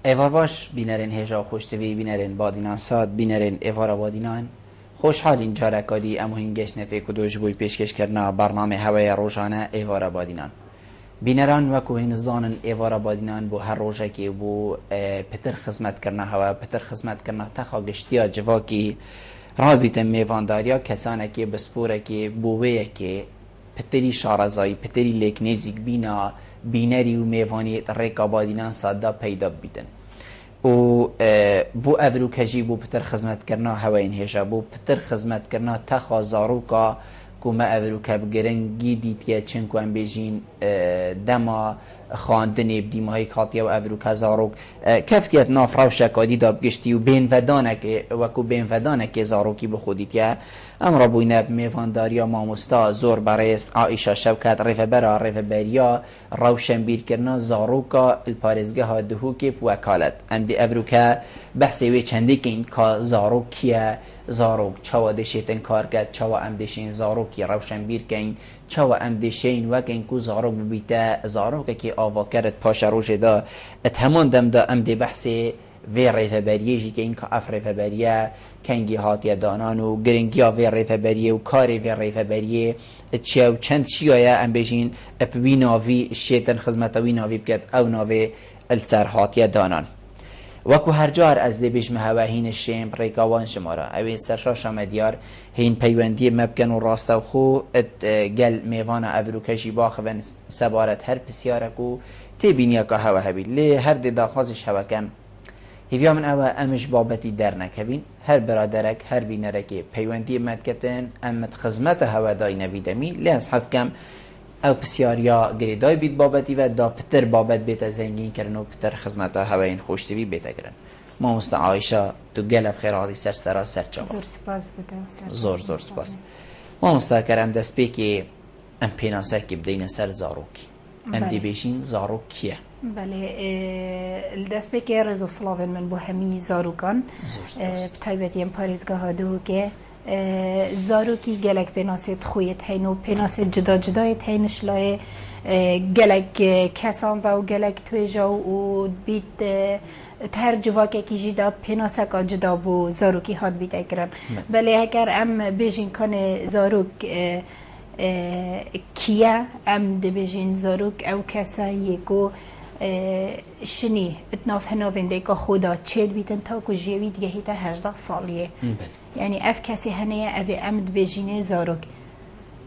ایوار باش بینرین هجا خوشتوی بینرین بادینان ساد بینرین ایوارا بادینان خوشحال این جارکادی امو هنگش نفی کدوش بوی پیشکش کرنا برنامه هوای روزانه ایوارا بادینان بینران وکو هین زانن ایوارا بادینان بو هر روزه که بو پتر خدمت کرنا هوا پتر خدمت کرنا تخا گشتیا جواکی رابط میوانداریا کسانه که بسپوره که بوویه که پتری شارزایی پتری لیکنیزیک بینا بینری و میوانی ریکا بادینان ساده پیدا بیدن و بو ابرو کجی بو پتر خدمت کرنا هواین هجا بو پتر خدمت کرنا تخا زاروکا کومه ابرو کب گرنگی دیتیه چنکو ام بیجین دما خواندنی بدیمای خاطیه و ابرو کزاروک کفتیت ناف روشه کادی داب گشتی و بین ودانه که وکو بین ودانه که زاروکی بخودیتیه امرا بوینه میوانداریا ماموستا زور برایست عائشة شوکت ریفبرا ریفبریا روشن بیر کرنا زاروکا الپارزگه ها دهو که وکالت اندی ابرو که بحثی وی چندی که این که زاروک کیه زاروک چوا دشیتن کار کرد چوا ام دشین زاروکی روشن بیر کن چوا ام دشین وکن کو زاروک ببیته زاروک که آوا کرد پاش روش دا اتهمان دم دا ام دی بحثی وی ریفبریه جی که این که اف ریفبریه کنگی هاتی دانان و گرنگی ها وی ریفبریه و کاری وی ریفبریه چه و چند چیایه ام بجین اپوی ناوی شیطن خدمت وی ناوی بکد او ناوی السر هاتی دانان وکو هر جار از دی بیش مهوه هین شیم ریکاوان شماره اوی سرشاش مدیار هین پیوندی مبکن و راسته و خو ات گل میوان اولو کشی باخوان سبارت هر پسیارکو تی بینیا که هوا هبید لی هر دی داخوازش هوا کم هیویا من اوه امش بابتی در نکبین هر برادرک هر بینرکی پیوندی مدکتن امت خزمت هوا دای نویدمی لی از حست کم او پسیاریا گریدای بید بابتی و دا پتر بابت بیت زنگین کرن و پتر خدمت هواین خوشتوی بیت کرن ما مست عایشة تو گلب خیر عادی سر سرا سر چوا زور سپاس بده زور سپاس ما مست کرم دست بی که ام پیناسه که بدین سر زاروکی ام دی بیشین زاروک کیه بله دست بی که رزو صلاوین من بو همی زاروکان بتایبتی ام پاریزگاه ها دو که زاروکی گلک پیناسیت خویت هین و پیناسیت جدا جدایت هینش لای گلک کسان و گلک تویجا و بیت تر جواکه کی جدا پیناسکا جدا بو زاروکی هاد بیت اکرن بله اگر ام بیجین کنه زاروک کیا ام ده بیجین زاروک او کسایی کو شنی اتناف هنوینده که خدا چید بیتن تا که جیوید گهی تا 18 سالیه یعنی اف کسی هنیه اوه امد بجینه زاروک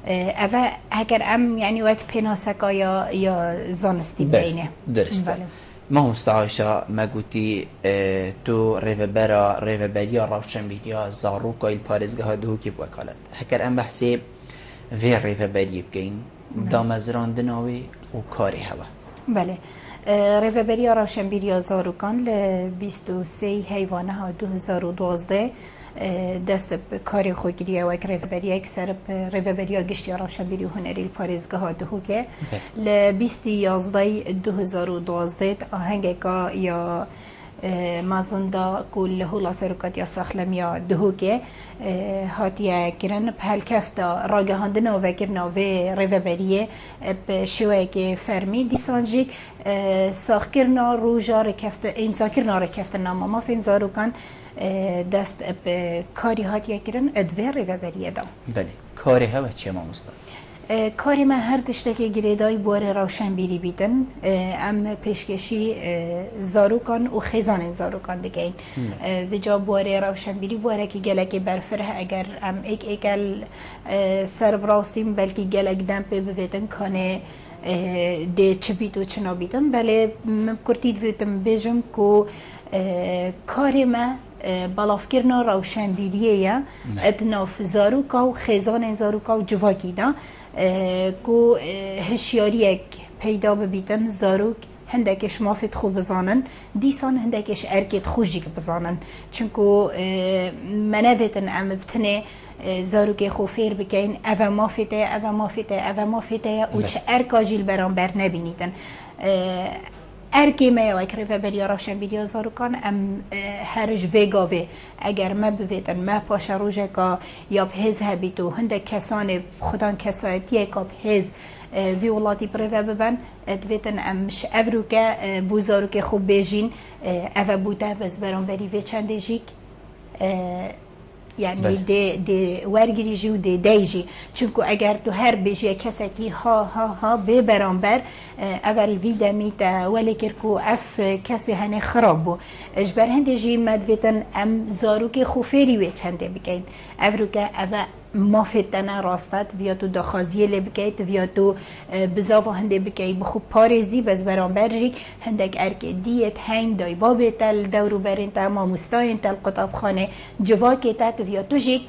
اوه اگر ام یعنی وقت پیناسکا یا زانستی بینه درسته ما مستعایشا ما گوتی تو ریوبریا روشن بیدیا زاروکا ایل پارزگه ها دهو که بوکالت هکر ام بحثی وی ریوبری بگین دامزراندناوی و کاری هوا بله ریوبریا روشنبیریا زاروکان ل 23 حیوانه ها 2012 دست کاری خود گریه و یک ریوبریا یک سر ریوبریا گشتی روشنبیری هنری پارزگاه ها دهو که ل 2011 2012 آهنگ که یا مازنده کل هولا سرکات یا سخلم یا دهو که هاتیه کرن بحال کفتا راگهاندن و وکرنا و ریوبریه به شوه که فرمی دیسانجیک ساخ کرنا روژا رکفت امضا کرنا رکفت ناما ما فین زاروکان دست به کاری هاتیه کرن ادوه ریوبریه دا بله کاری ها و چه ما مستد کاری من هر تشتکی گریدای بواره روشن بیری بیدن ام پیشکشی زاروکان و خیزان زاروکان دگین و جا بواره روشن بیری بواره که گلک برفره اگر ام ایکل سر براستیم بلکه گلک دمپه بویدن کانه ده چه بیت و چنا بیدن بله مکرتید ویدم بیجم که کاری من بلافکرنا روشنبیریه یا ادناف زاروکا و خیزان زاروکا و جواکی دا که هشیاری پیدا ببیتن زاروک هندکش مافت خوب بزانن دیسان هندکش ارکت خوشی بزانن چونکو منویتن ام بتنه زاروک خوفیر بکن اوه مافته و چه ارکا جیل بران بر نبینیدن ارکی ما یک ریوبریا روشنبیریا زاروکان ام هرج وگاوه اگر ما بویدن ما پاش روزه که یا بهز هبیتو هنده کسان خودان کسایتیه که بهز وی ولاتی پرو ببن دویتن امش ابروکه بوزاروکه خوب بیجین اوه بوده بز برانبری وی چنده جیک یعنی دی ورگیری جی و دی دیجی چونکو اگر تو هر بیجی کسی که ها به برانبر اول ویده میتا ولی کرکو اف کسی هنه خراب بو اجبر هنده جی مدویتن ام زاروک خوفیری وی چنده بگین افروکه اوه مافتنا راستت ویا تو داخازیه لی بکیت ویا تو بزاو هنده بکی بخو پارزی بز برانبر جی هندک ارک دیت هنگ دای بابی تل دورو برین تا ماموستاین تل قطاب خانه جواکی تت ویا تو جی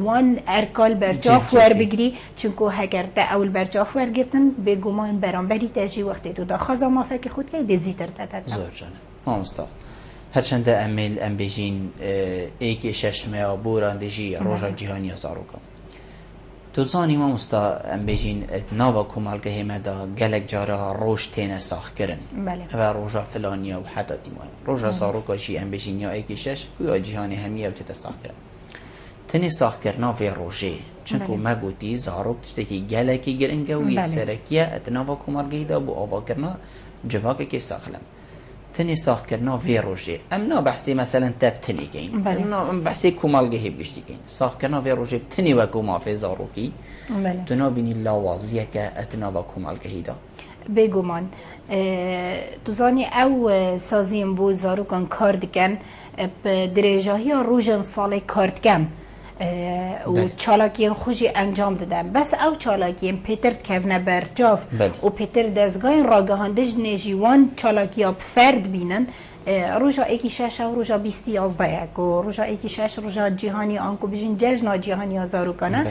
وان ارکال برجاف ور بگری چونکو هگر تا اول برجاف ور گرتن به گمان برانبری تجی وقتی تو داخازا مافک خود که دیزیتر تتت زور جانه ماموستا هرچند امیل ام بیجین ایکی ششمه بوراندجی روژا جهانی زاروکا تو زانی ما مستا ام بیجین ناوا کمالگه همدا گلک جارا روش تینه ساخت کرن و روژا فلانیا و حتی دیمای روژا زاروکا جی ام بیجین یا ایکی شش یا جهانی همیه و تیتا ساخت کرن تنی ساخت کرنا وی روژه چونکو ما گوتی زاروک تشتکی گلکی گرنگه و یک سرکیه اتناوا کمالگه دا بو آوا کرنا جواکه که ساخلم تنی ساخت کردن وی روزی امنا بحثی مثلا تب تنی کین امنا بحثی کمال گهی بگشتی کین ساخت کردن وی روزی تنی و کمافه زاروکی تنا بینی لاوازیه که اتنا و کمال گهی دا بگمان دوزانی او سازیم بو زاروکان کار دکن بدرجه ها روزن سال کار دکن و چالاکیان خوشی انجام دادن بس او چالاکیان پیتر کفنه برجاف و پیتر دزگاه راگهاندج نجیوان چالاکیا فرد بینن روزا ایکی شش و روزا 2011 و روزا ایکی شش روزا جهانی آنکو بجین جشن جهانی آزارو کنه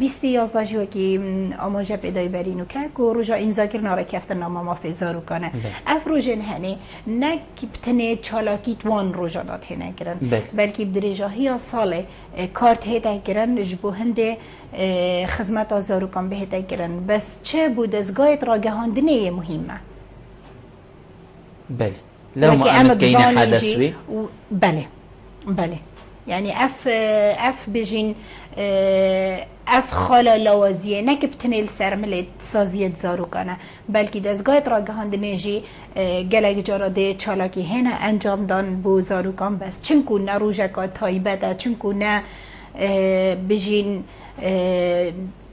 2011 جو که آماجه پیدای برینو که و روزا امضا کردن را کفتن نام مافزارو کنه اف روزن هنه نه که بتنه چالاکی توان روزا داد هنه کرن بلکه بدرجاهی سال کارت هیتا کرن جبو هنده خدمت آزارو کن به هیتا کرن بس چه بود از گایت را گهاندنه مهمه بله لو ما أمد كينا حدث بي بله يعني اف بجين اف خالا لوازیه نکبتنیل سرملت سازیت زارو کنه بلکه دزگاه راگهاندنه جی گلگ جاراده چالاکی هنه انجام دان بو زارو کن بس چنکو نه روژکا تایبته چنکو نه بجین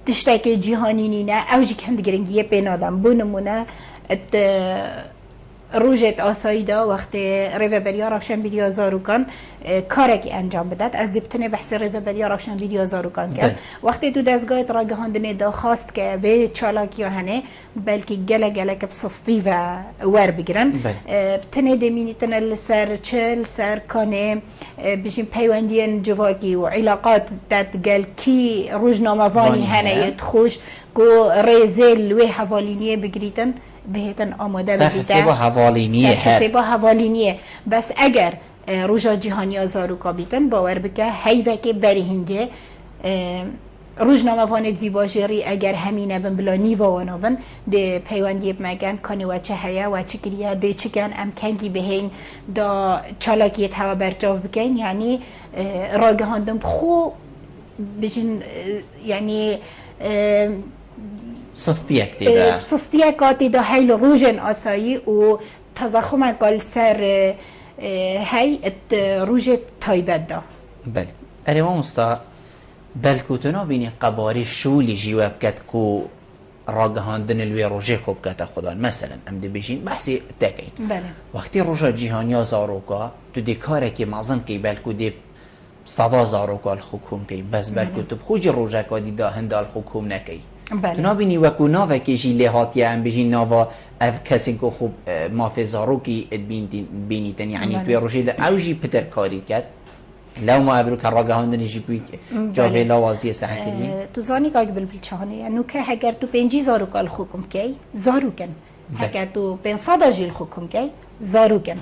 تشتاک جهانی نینه اوجی کند گرنگیه بینادم بو نمونه روزت آسایی دا وقتی ریوبریا رافشن بیدیا زاروکان کارکی انجام بدد از دیبتنه بحث ریوبریا رافشن بیدیا زاروکان کرد وقتی تو دستگاه راگهاندنه دا خواست که به چالاکی هنه بلکه گله که بسستی و ور بگیرن تنه دمینی تنه لسر چل سر کانه بشین پیوندین جواکی و علاقات داد گل کی روزنامه‌وانی هنه یدخوش گو ریزل و حوالینیه بگریتن بهتن آماده بگیده سرحسابا حوالینیه بس اگر روژا جهانی آزاروکا بیتن باور بکه هیوه که بری هنگه روزنامه واند وی باجری اگر همینه بن بلا نیوا وانا بن ده پیوندی بمگن کانی و چه هیا و چه کریه ده چکن امکنگی بهین دا چالاکیت هوا برجاو بکن یعنی راگهاندم خو بجن یعنی سستیکاتی دا هیل روژن آسایی و تضخم کل سر هی روژ تایبت دا بله اره ما مستا بلکوتنا بینی قباری شولی جیواب کد کو راگهاندن الوی روژه خوب کتا خودان مثلا ام دی بشین بحثی تکین وقتی روژا جیهانی زاروکا تو دی کاره که مازن که بلکو دی صدا زاروکا الحکوم که بس بلکو تو بخوش روژه که دی دا هند الحکوم نکی تو نبینی وکو ناوه که جی لحاتی هم بجین ناوه اف کسی که خوب مافزارو که بینیتن یعنی توی روشه ده اوجی پتر کاری کرد لو ما ابرو که راگهاندن جی بوی جاوه لوازی سحه کردی تو زانی که بل چهانه یعنی که اگر تو 5000 کال حکم کی زارو کن اگر تو 500 جیل حکم کی زارو کن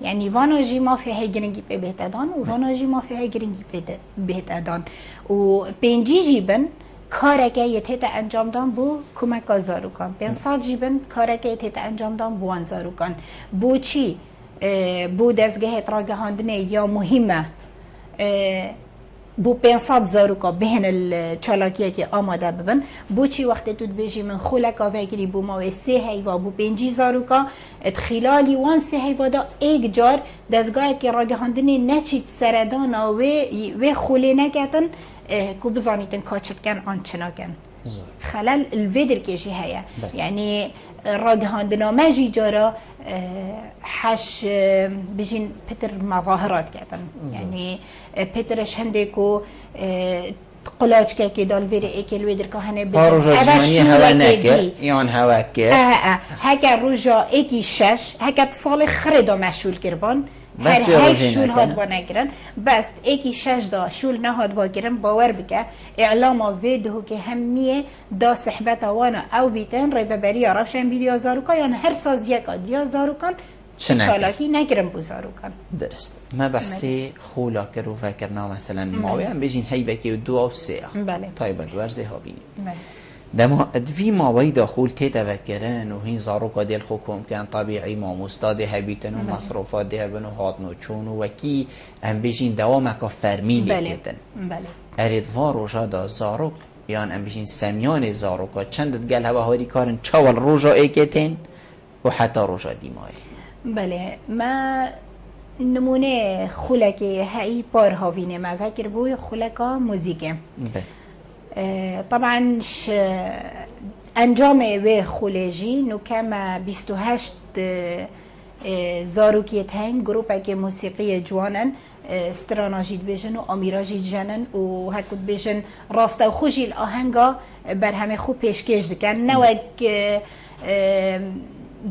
یعنی وانا جی ما فی هیگرنگی به بهتدان و وانا جی ما فی هیگرنگی به بهتدان و 5 جیبن کارکه یه انجام دان بو کمک آزارو کن 500 جیبن کارکه یه انجام دان بو آنزارو کن بو چی؟ بو دزگه راگهاندنه یا مهمه بو 500 زاروکا بهن الچالاکیه که آماده ببن بو چی وقت تو بیجی من خولکا وگری بو ما 3 هیوا بو 5 زاروکا خلالی وان 3 هیوا دا ایک جار دستگاه که راگهاندنی نچید سردان و خوله نکتن کو بزانیتن کاچت کن آنچنا کن خلال الفيدر كيشي هيا يعني راجهاندنا ماجي جارا حش بيجين بتر مظاهرات كاتن يعني بترش هنديكو قلاج كي دال فيري اكل ويدر كهنه بيجين هوا ناكر يون هوا كير هكا روجا اكي شش هكا تصالي خريدو مشول كربان بس هر شول هاد با نگیرن بس ایکی 6 دا شول نهاد با گیرن باور بکه اعلام ویدهو که همیه دا صحبت وانا او بیتن ریفبری روشن بیدیا زاروکا یعنی هر ساز یکا دیا زاروکان چالاکی نگیرن بو زاروکان درست ما بحثی خولا کرو فکرنا مثلا ماوی هم بجین هی بکی و 2 و 3 بله طایبت ورزه ها بینی بله دما ادوی ماوی داخل تتفکرن و هین زاروکا دل خوکم کن طبیعی ما مستاده هبیتن و مصروفات ده بنو هاتنو چون و کی هم بجین دوامکا فرمیلی کتن بله ارید روژا دا زاروک یان هم بجین سمیان زاروکا چند گل هوا هاری کارن چاول روژا ایکتن و حتی روژا دیمای بله ما نمونه خلکه هایی بار هاوینه ما فکر بوی خلکا موزیکه طبعا انجام و خولجی نو کما 28 زاروکیت هنگ گروپه که موسیقی جوانن استراناجید بیجن و آمیراجید جنن و هکود بیجن راسته و خوشی الاهنگا بر همه خوب پیشکش دکن نوک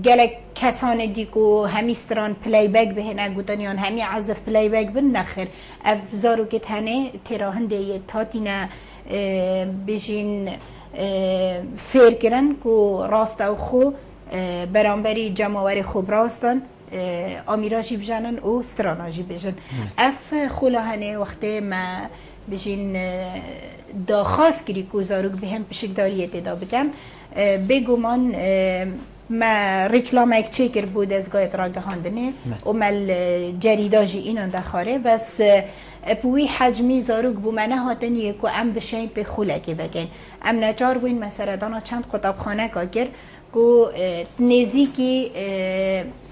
گلک کسان دیکو همی استران پلی بک بهنه گوتن یان همی عزف پلی بک بن نخیر اف زاروکیت هنه تراهنده یه تاتینا بیشین فیر کرن کو راست او خو برانبری جماوری خوب راستن آمیراجی بجنن و استراناجی بجن اف خولاهنه وقتی ما بیشین دا خاص کری کو زاروک به هم پشکداریت دا بکن بگو من ما ریکلام چیکر بود از گایت را گهاندنه و مل جریداجی اینان دخاره بس پوی حجمی زاروک بو منه هاتن یکو ام بشین به خولکی بگن ام نجار بوین مثلا دانا چند قطابخانه کاگر کو نزیکی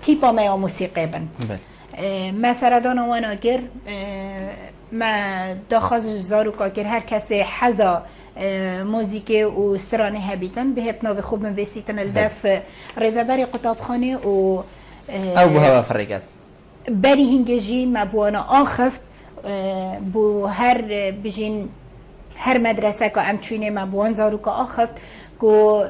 تیپا میا موسیقی بن مثلا دانا وانا گر ما داخاز زاروک آگر هر کسی حزا موزیک و استرانه هبیتن بهت ناو خوب من ویسیتن الدف ریوبری قطابخانه و او بو هوا فرقت بری هنگجی مبوانا آخفت بو هر بجین هر مدرسه که امچوینه مبوان زاروکا آخفت کو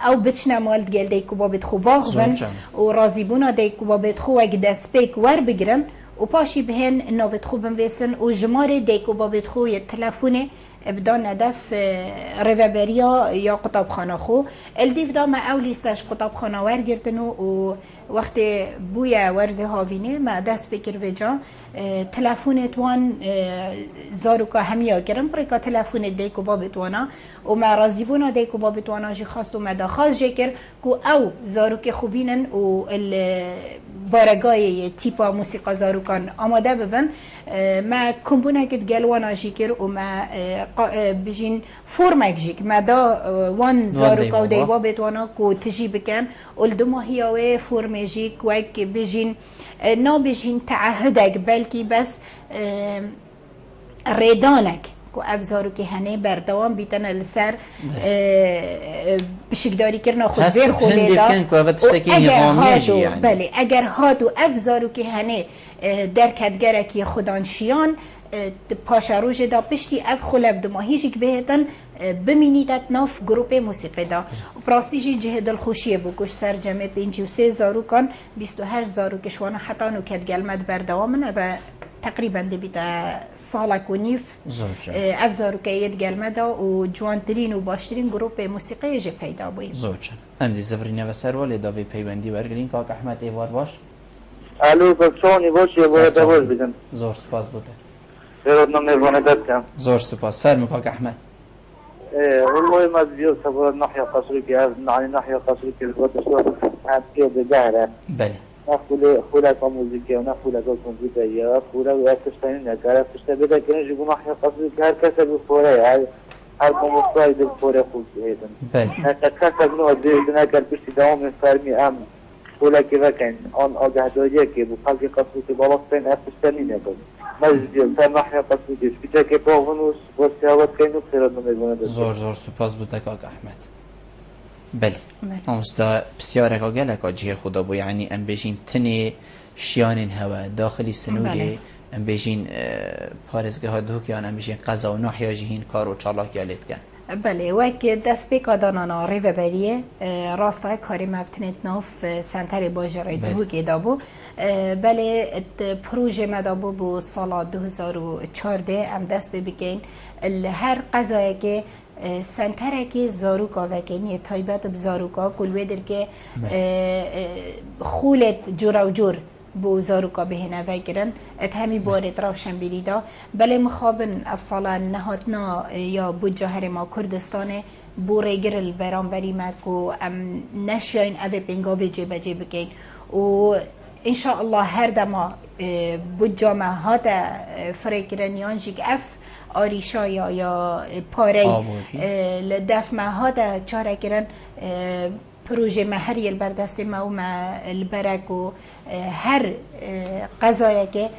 او بچنا مالد گل دیکو بابت خوب آخفن و رازیبونا دیکو بابت خوب اگه دست پیک ور بگرن و پاشی بهن ناوت خوبم ویسن و جمار دیکو بابت خوب یه تلفونه بدان هدف ریوبریا یا قطابخانه خو الدیف دا ما اولیستش قطابخانه ورگردنو و وقت بویا ورزه هاوینه ما دست بکر وجا تلفون توان زاروکا همیا کرم پریکا تلفون دیکو بابتوانا و ما رازیبونا دیکو بابتوانا جی خواست و ما دا خواست جکر کو او زاروک خوبینن و بارگای تیپا موسیقى زاروکان آماده ببن ما کمبونه کت گلوانا جیکر و ما بجین فرمک جیک ما دا وان زاروکا و دیوا بتوانا کو تجی بکن الدما هیاوه فرم جیک وک بجین نا بجین تعهدک بلکی بس ریدانک کو افزارو که هنه بردوام بیتن لسر بشکداری کرنا خود زیر خوده دا بله اگر هادو افزارو که هنه در کدگره که خودانشیان پاشاروش دا پشتی اف خلب دماهیشی که بهتن بمینیدت ناف گروپ موسیقی دا و پراستیجی جهد الخوشیه بکش سر جمع 53 زاروکان 28 زاروکشوانا حتی نو کدگلمت بردوامن و تقریبا دبیتا سالک و نیف افزارو که ید گلمه دا و جوانترین و باشترین گروپ موسیقی جه پیدا بویم زورچن ام دی زفرینه و سر والی داوی پیوندی ورگرین که احمد ایوار باش الو بچانی باشی باید دواز بیدن زور سپاس بوده خیراتنا مهربانه دستم زور سپاس فرمو که احمد والله ما بجيو سبب ناحية قصري عن ناحية قصري الوقت شو عاد كده دايرة بله نه خولک موزیکی و نه خولک کامپیوتری یا خولک و ارتشتانی نکرد ارتشتا بده کنه جبو نحی قصدی که هر کسی بفوره هر کمستایی بفوره خوب هیدن حتی کسی بنو دیده نکرد بشتی دوام فرمی ام خولکی وکن آن آگه داریه که بو خلقی قصدی که بالاستین ارتشتانی نکرد مجدیل سر نحی قصدی که بیچه که باغنوس باستی هاوت که نکسرد نمیگونه زور سپاس بوده که احمد بله نامستا بسیار اگه جه خدا بو یعنی ام بجین تنی شیان هوا داخلی سنولی ام بجین پارزگاه ها دوکیان ام بجین قضا و نوحیا جهین کار و چالاک یالید کن بله وک دست به دانانا ریو بریه راسته کاری مبتنیت ناف سنتر باجرای دوکی دابو بله پروژه مدابو بو سال 2014 ام دست بگین هر قضایی که سنتره که زاروکا وکنی تایبت بزاروکا کلوه در که خولت جور و جور بو زاروکا بهنه وگرن ات همی بارد روشن بیریدا بله مخابن افصالا نهاتنا یا بود جاهر ما کردستانه بو ریگر الوران بری مکو ام نشیاین اوه بینگاوه جیبه جیبه گین و انشاءالله هر دما بود جامعه ها ده فریگرن یانجیگ اف آریشا یا پاره لدف ها ده چاره کرن پروژه مهری البردست ما و البرک و هر قضایی که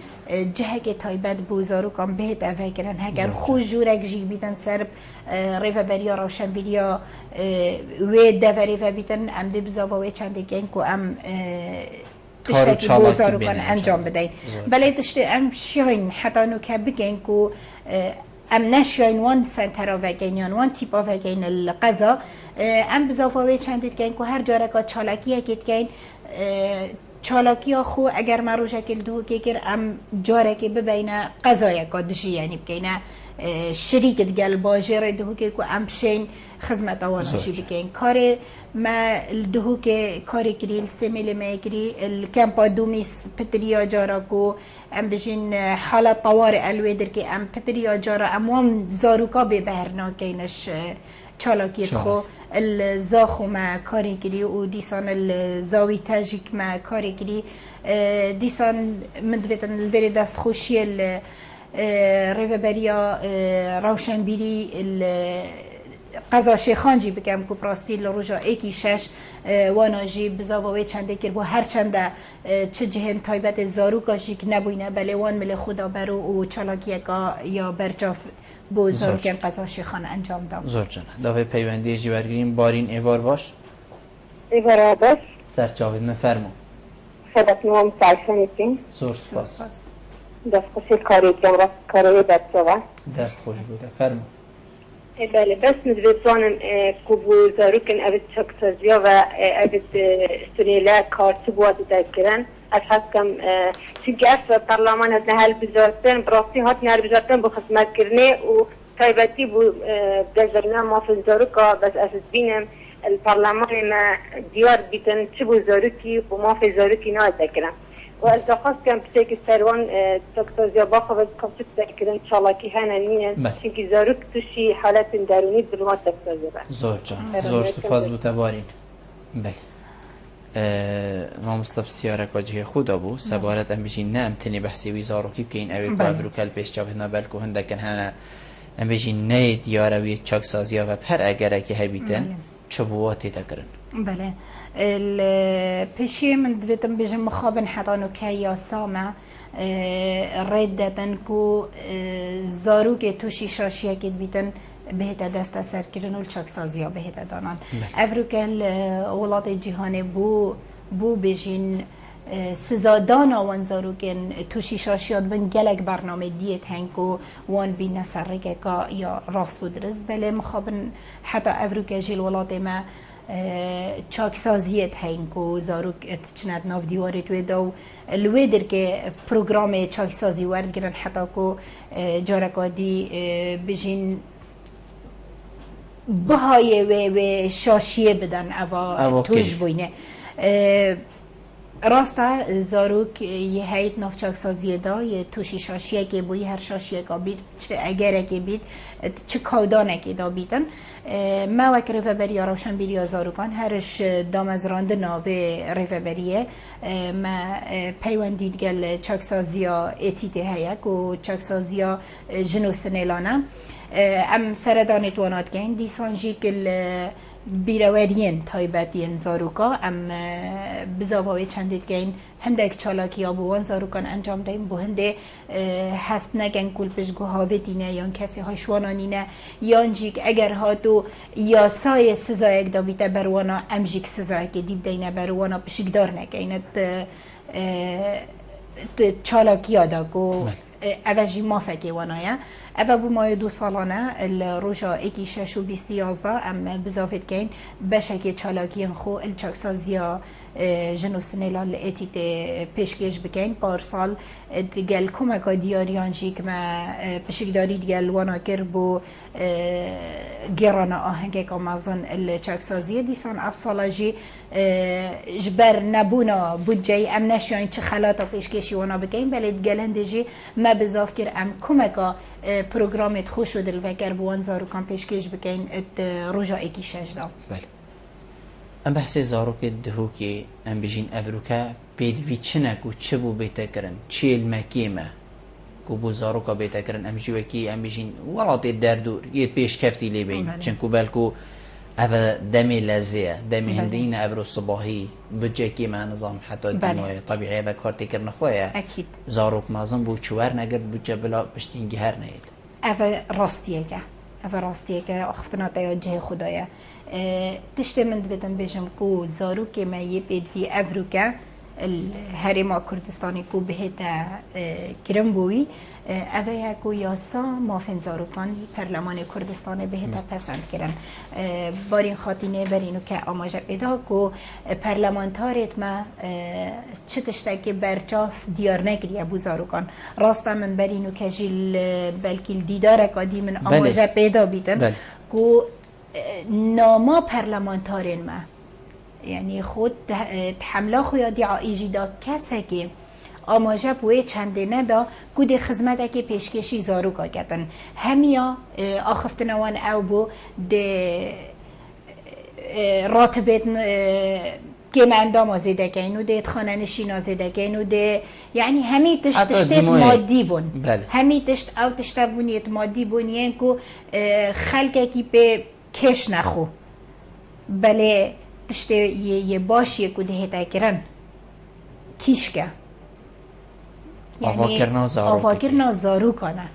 جهه که تایبت بوزارو کام بهت اوه کرن هگر خوش جورک جی بیدن سرب ریفه بریا روشن بریا و دوری و بیدن ام دی بزاوه چنده گین که ام تشتکی بوزارو کن انجام بدهین بله تشتی ام شیاین حتی نو که بگین که ام نشیاین وان سنترا وگین یا وان تیپا وگین القضا ام بزاوه چندید گین که هر جارکا چالاکیه کید گین چالاکی خو اگر مرو شکل دو که گر ام جارکی ببینه قضایه که دشی یعنی بگینه شریکت گل باجر دهو که ام شین خدمت آوانشی بکن کار ما دهو که کاری کری السمیل ما کری الکمپا دومیس پتریا جارا کو ام بجین حالت طوارئ الویدر که ام پتریا جارا اموام زاروکا به بهرنا کینش چالاکیت خو الزاخو ما کاری کری و دیسان الزاوی تاجیک ما کاری کری دیسان مدویتن الوری دست خوشی ریوبریا روشنبیری قضا شیخانجی بگم که پراستی لروجا ایکی شش واناجی بزاوه چنده کرد و هر چنده چه جهن تایبت زاروکاشی که نبوینه بله وان مل خدا برو و چالاکیه یا برجاف بو زاروکن قضا شیخان انجام دام زور جانه داوه پیوندی جیورگریم بارین ایوار باش ایوار باش سرچاوید مفرمو خدمت نوام سعیشانیتین زور سپاس دست خوشی کاری که راست کاری بچه درست خوش بوده فرمو بله بس مدرسانم کبو زاروکن اوید چکسازیا و اوید استونیلا کارچی بود دکرن از حسکم چونکه اف پارلمان از نهال بزارتن براستی هات نهال بزارتن با خدمت کرنه و تایبتی بو دزرنا ما في زاروکا بس اساس بینم البرلمان ما دیار بیتن چی بو زاروکی و ما في زاروکی نه دکرن و التخاص كان بشكل سروان دكتور زياباخ بس كنت تذكر ان شاء الله كي هنا نين شكل زاروك تشي حالات داروني بالمات دكتور زياباخ زور جان زور سپاس بو تبارين بله ما مصطفى سيارة وجهه خدا بو سبارت ام بيجي نام تني بحثي وزاروكي بكين اوي كافرو كل پیش جابهنا بلکو هندكن هنا ام بيجي نه دياروي چاك سازيا و پر اگر که هبيتن چبواتي دكرن بله البشي من دویتم بيجم مخابن حتانو که یا سامه ردتن کو زارو که توشی شاشیه که بیتن بهت دست اثر کردن و چاک سازیا بهت دانان افرو که ولات جهان بو بجین سزادان آوان زارو که توشی شاشیات بن گلک برنامه دیت هنگو وان بی نسره که یا راستو درست بله مخابن حتی افرو که جیل ولات ما چاکسازیت هنگو زاروک اتچند ناف دیوارت و دو الویدر که پروگرام چاکسازی ورد گرن حتی که جارکادی بجین بهای و شاشیه بدن اوا توش بوینه راسته زاروک یه هیت نافچاک سازیه دا یه توشی شاشیه که بوی هر شاشیه که بید چه اگره که بید چه کودانه که دا بیدن ما وک ریفبری روشن بیری زاروکان هرش دامزراند ناوه ریفبریه ما پیوندید گل چاک سازیا اتیته هیک و چاک سازیا جنو سنیلانه ام سردانت وانات گین دیسانجی کل بیروارین تایبتین زاروکا ام بزاوی چندید گین هندک چالاکی آبوان زاروکان انجام دهیم بو هنده هست نگن کل پشگو هاوه دینه یا کسی هاشوانانینه یا جیک اگر هاتو یا سای سزایک دا بیتا بروانا ام جیک سزایک دید دینه بروانا پشگدار نگینه چالاکی آدا گو اوجی مافکی وانایا اوه بو مای 2 سالانه الروژا ایکی 6 و 2011 ام بزافت کن بشک چالاکین خو الچاکسازیا جنو سنیلان لئتیت پیشکش بکن پارسال دیگل کمکا دیاریان جی که ما پشکداری دیگل وانا کر بو گرانا آهنگه که مازن الچاکسازیه دیسان افسالا جی جبر نبونا بودجای ام نشیان چه خلاطا پیشکشی وانا بکن بله دیگل هنده جی ما بزاف کر ام کمکا پروگرامت خوش و دلوکر بوان زاروکان پیشکش بکن روژا ایکی 6 دا بله ام بحث زاروک دهوکی ام بجین افروکا بیدوی چنک و چه بو بیتا کرن چه المکیمه کو بو زاروکا بیتا کرن ام جوکی ام بجین ولات دردور یه پیش کفتی لی بین چنکو بلکو اوه دمی لزیه دمی هندین افرو صباحی بجکی ما نظام حتی دمای طبیعی و کارتی کرن خواه اکید زاروک مازم بو چوار نگرد بجه بلا پشتینگی هر نهید اوه راستیه که اختناتا یا جه خدایه تشتی من دویدن بجم کو زاروک ما یه بیدوی افروکا الهرما کردستانی کو بهتا کرم بوی اوه کو یاسا مافن زاروکان پرلمان کردستان بهتا پسند کرن بارین خاطینه برینو که آماجه پیدا کو پرلمانتارت ما چه تشتاکی برچاف دیار نگری ابو زاروکان راستا من برینو که جیل بلکی دیدار کادی من آماجه پیدا بیدم کو ناما پرلمانتارین ما یعنی خود تحمله خویا دیعایی دا کسی که آماجه بوی چنده ندا کود خدمت که پیشکشی زاروکا کردن همیا آخفتنوان او بو ده راتبت که من اندام زیده کن و ده خانه نشین زیده کن و ده یعنی همی تشت مادی بون همی تشت او تشت بونیت مادی بونیه که خلقه کی به کش نخو بله تشته یه باشیه که ده کرن کیشکه آواکرنا زاروکانه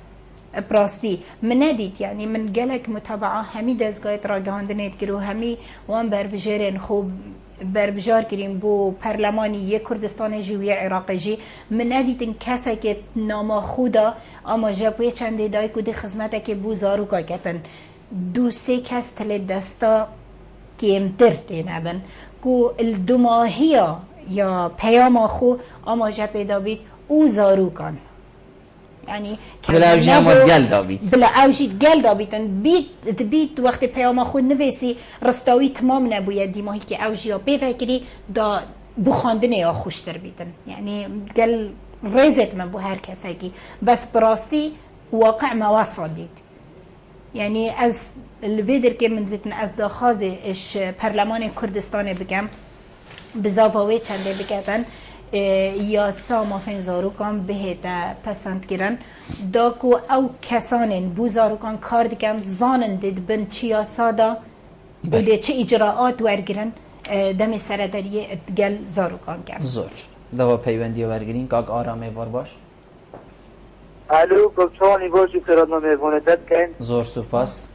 براستی من ندید یعنی من گلک متابعه همی دزگایت را گهاندنید کرو همی وان بربجارین خوب بربجار کریم بو پرلمانی یک کردستان جوی عراق جی من ندیدن کسی که ناما خودا اما جبوی چنده دای که ده خدمت که بو زاروکا کتن 2-3 کس تل دستا کمتر دینبن که الدماهی یا پیام خو اما جب پیدا بید او زاروکان یعنی بلا اوجی همات گل دابید بلا اوجی گل دابیدن بید وقت پیام خود نویسی رستاوی تمام نبوید دیماهی که اوجی ها بفکری دا بخاندنه یا خوشتر بیدن یعنی گل ریزت من بو هر کسی که بس براستی واقع مواصل دید یعنی از الویدر که من دویتن از داخوازه اش پرلمان کردستان بگم بزاوه چنده بگتن یا سامافین زاروکان بهتا پسند کرن داکو او کسانین بو زاروکان کار دیگن زانن دید بن چیا سادا بوده چه اجراعات ورگرن دمی سردریه اتگل زاروکان کرد زور دوا پیوندی ورگرین کاک آرامه بار باش الو گفتانی باشی فرادنا میبونتت کن زور سپاس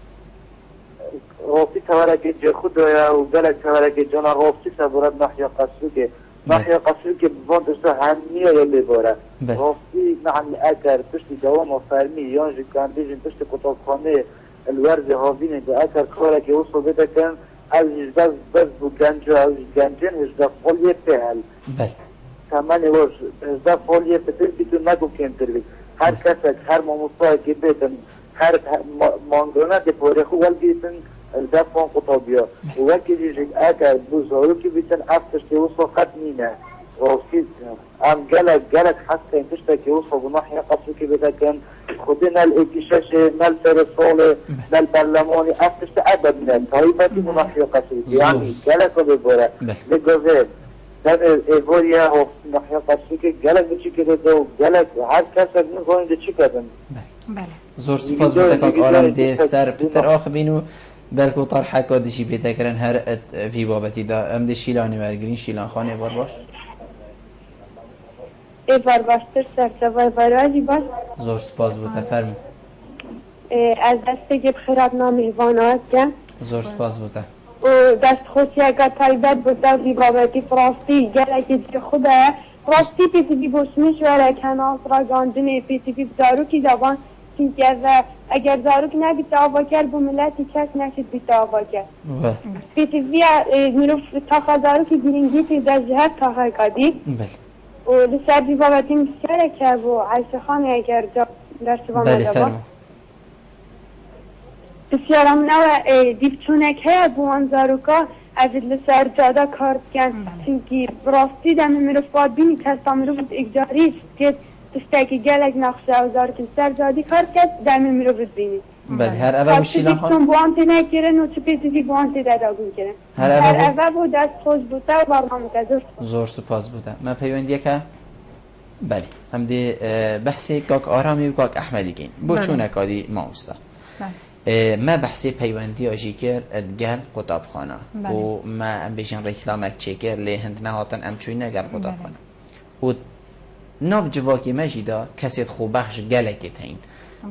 غافی تورک جه خود دایا و گلک تورک جانا غافی سبورت نحیا قصو که نحیا قصو که بوان دسته همیه یا بباره غافی نعم اکر پشت دوام و فرمی یان جی کندیجن پشت کتابخانه الورز هاوینه ده اکر کارک وصل بده کن از جداز بز بو گنجا از گنجن هجده فولیه پهل تمنی واش هجده فولیه پتر بیتون نگو کمتر بید هر کسک هر ماموسای که بیتن هر مانگرانه ده پاره خو ول بیتن دفعان قطابیا و وکی دیجک اگر بو زارو که بیتن افتش که وصل خط مینه راستی ام گلک حتی این تشتکی وصفه بناحية قصر که بده کن خودی نل اکیشش نل فرسال نل برلمانی افتشت عدد نل طایبتی بناحية قصر یعنی گلک رو بباره لگوه در ایواریا و ناحية قصر که گلک بچی کرده و گلک هر کس نگوین ده چی کردن. زور سپاس بوده که آرام ده سر پتر آخ بینو بلکو طرح کادشی پیدا کردن هر فی بابتی دا ام ده شیلانی ورگرین شیلان خانه بار باش ایوار باشتر سرسوای برای باش زور سپاس بوده فرمو از دست گب خراب نام ایوانات که زور سپاس بوده و دست خوشی اگر تایبت بوده بی بابتی فراستی گلکی دی خوده فراستی پیتی بی بوشمیش وره کناس را گاندنه پیتی بی دارو کی زبان چونکه اگر زاروک نبی تاوا کرد بو ملتی کس نشد بی تاوا کرد پیتی بی مروف تاخا زاروک گرینگی پی در جهت تاخا کادی و لسر بی بابتی مسکره که بو عیش خانه اگر در سبا مدبا بسیارم نوع دیفچونک های بو آن زاروکا از لسر جادا کارد کن چونکه براستی دم مروف باد بینی کستا مروف اگجاری که تشتاقی گلک نقشه و زارکن سر جادی کار کرد در من رو ببینید. بله هر اول شیلان خان. چون بوانتی نکردن و چه پیتی بوانتی دادگون کردن. هر اول بود دست خوش بوده و برنامه کردن. زور سپاس بوده. ما پیوندیه که بله هم دی بحثی کاک آرامی و کاک احمدی کن. بو چونه کادی ما مستا. ما بحثی پیوندی آجی کرد ادگر قطابخانه و ما ام بیشن رکلامک چکر لی هند نهاتن ام چوی نگر قطابخانه. و ناف جواکی مجیدا کسید خوبخش گلکی تین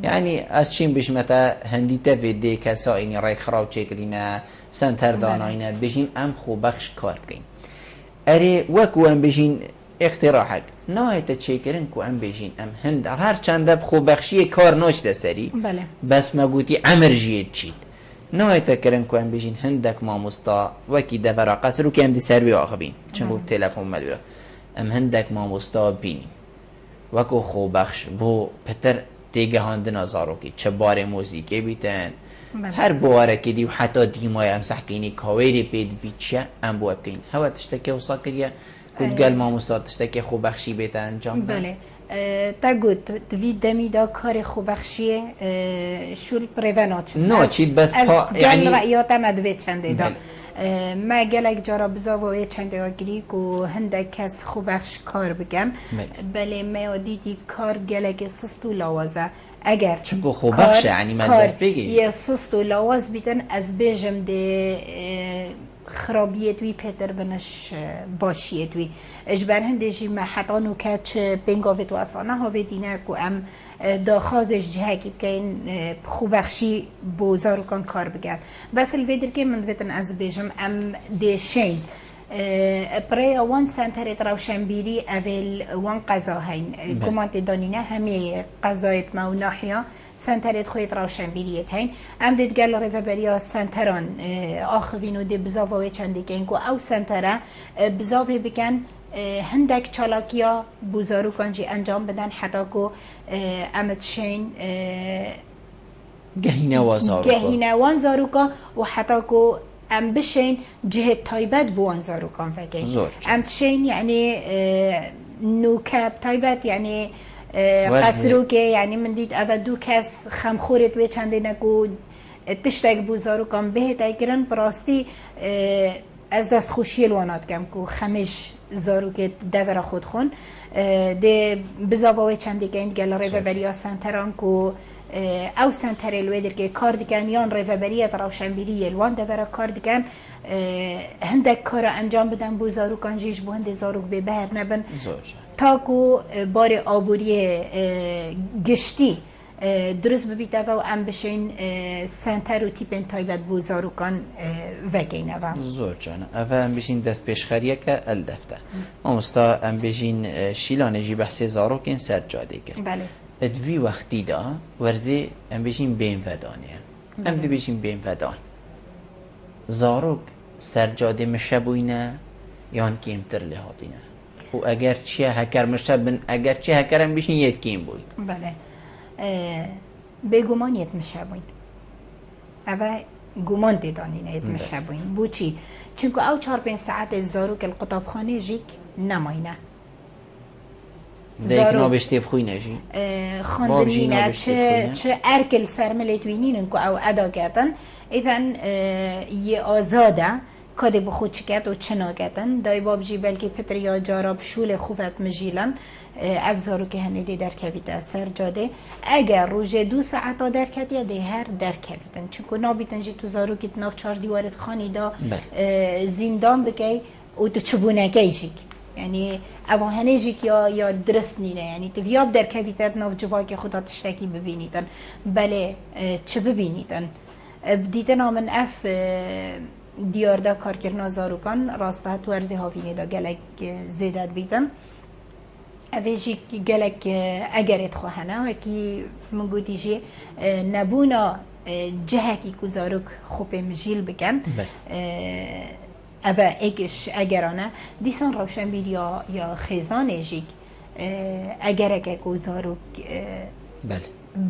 یعنی از چین بشمتا هندی تفیده کسا اینی رای خراب چکرینه سنتر داناینه بشین ام خوبخش کارد کن اره وکو ام بشین اختراحک نایت چکرین کو ام بشین ام هند هر چند خوبخشی کار ناشده سری بس مگوتی عمر جید چید نایت کرن کو ام بشین هندک ما مستا وکی دفرا قصر رو که ام دی سروی آخه بین چون تلفن ملوره ام هندک ما مستا بینی وکو خوبخش بو پتر دیگه هاندن زاروکی چه بار موزیکی بیتن هر بواره که دیو حتی دیمای ام سحکینی کاویری پید ویچه ام بو ابکین هوا تشتکی وصا کریه کود گل ما مستا تشتکی خوبخشی بیتن انجام ده بله تا گوت دوید دمی دا کار خوبخشی شول پریونات نو چید بس پا یعنی رأیاتم ادوی چنده دا ما گلک جارا بزاوه چنده آگری که هنده کس خوبخش کار بگم بله ما دیدی کار گلک سست و لاوازه اگر چگو خوبخش یعنی من دست بگیش یه سست و لاواز بیتن از بیجم ده خرابیت وی پتر بنش باشیت وی اجبر هندشی ما حتی نوکت بنگاوت و اصانه ها بدینه که ام داخازش جهکی بکن خوبخشی بوزارو کن کار بگرد بس الویدر که من ویتن از بیجم ام دیشین برای وان سنترت روشنبیری اول وان قضا هین گمانت دانینه همه قضایت ما و ناحیه سنترت خویت روشنبیریت هین ام دید گل ریفبریا سنتران آخوینو دی بزاوه چنده که اینکو او سنتره بزاوه بکن هندک چالاکیا بوزارو کنجی انجام بدن حتی که امت شین گهینه وان زاروکا و حتی که ام بشین جهت تایبت بوان زاروکان فکر ام تشین یعنی نوکب تایبت یعنی قصرو که یعنی من دید اول دو کس خمخورت و چنده نکو تشتک بوزاروکان بهت ایگرن براستی از دست خوشی الوانات کم که خمش زاروکت دور خود خون ده بزاوه چنده که این گل ریوبریا سنتران که او سنتر الویدر که کار دیگن یان ریوبریت روشنبیری الوان دور کار دیگن هندک کار انجام بدن بو زاروکان جیش بو هنده زاروک به بهر نبن تا که بار آبوری گشتی درست ببیده و ام بشین سنتر و تیپن تایبت بو زاروکان وگینه و زور جانه اوه ام بشین دست پیشخریه که الدفته ما مستا ام بشین شیلانه جی بحث زاروکین سر جاده کرد بله ادوی وقتی دا ورزی ام بشین بین ودانیه ام دی بشین بین ودان زاروک سرجاده مشبوینه یان کیمتر لحاطینه و اگر چیه هکر مشبن اگر چیه هکرم بشین یت کیم بوی بله بگمانیت مشبوین اوه گمان دیدانی مشابهین بوچی چونکه او 4-5 ساعت زاروک القطابخانه جیک نماینه دیگه نابشته بخوی نجی خاندنینه چه ارکل سرملیت وینین که او ادا کردن ایتن یه آزاده کده بخود چکت و چنا کردن دای بابجی بلکه پتریا جاراب شول خوفت مجیلن افزارو که هنیدی در کویده سر جاده اگر روز 2 ساعت در کتیا ده هر در کویدن چونکه نابیتن جی تو زارو که ناف 4 دیوارت خانی دا زندان بکی و تو چبونه کیجیک یعنی اما هنیجیک یا درست نینه یعنی تویاب در کویده ناف جوای که خدا تشتکی ببینیدن بله چه ببینیدن دیدن آمن اف دیارده کار کرنا زاروکان راسته تو ارزی هاوینه دا گلک زیدت بیدن اویجی گلک اگرت خواهنه وکی منگو دیجی نبونا جهکی که زاروک خوب مجیل بکن اوه ایکش اگرانه دیسان روشن بید یا خیزان جیک اگر که زاروک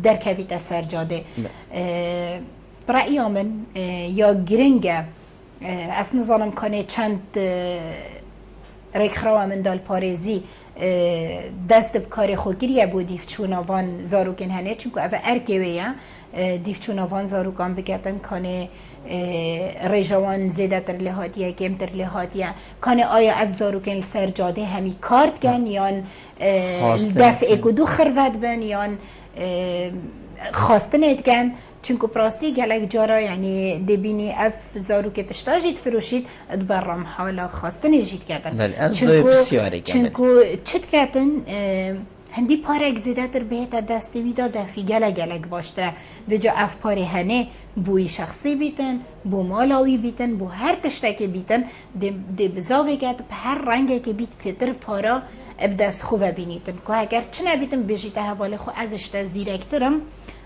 در کویت سرجاده برای من یا گرنگه از نظرم کنه چند رکخرا من دال پارزی دست بکار خوگیریه بود دیفچوناوان زاروکن هنه چونکه اوه ارکویه دیفچوناوان زاروکان بگردن کنه رجوان زیده تر لحاتیه کم تر لحاتیه کنه آیا اف زاروکن سرجاده همی کارت کن یان دفع کدو خروت بن یان خواستن ایدگن چونکو پراستی گلک جارا یعنی دبینی اف زارو که تشتاجید فروشید ادبرم حالا خواستن ایجید کردن بله از دوی بسیاری کردن چونکو چت کردن هندی پاره اگزیده تر بهت دستی بیدا دفی گلک باشتره و جا اف پاره هنه بوی شخصی بیتن بو مالاوی بیتن بو هر تشتک بیتن دی بزاوی کرد به هر رنگی که بیت پیتر پارا ابدست خوبه بینیتن که اگر چه نبیتن بجیت حواله خو ازش زیرکترم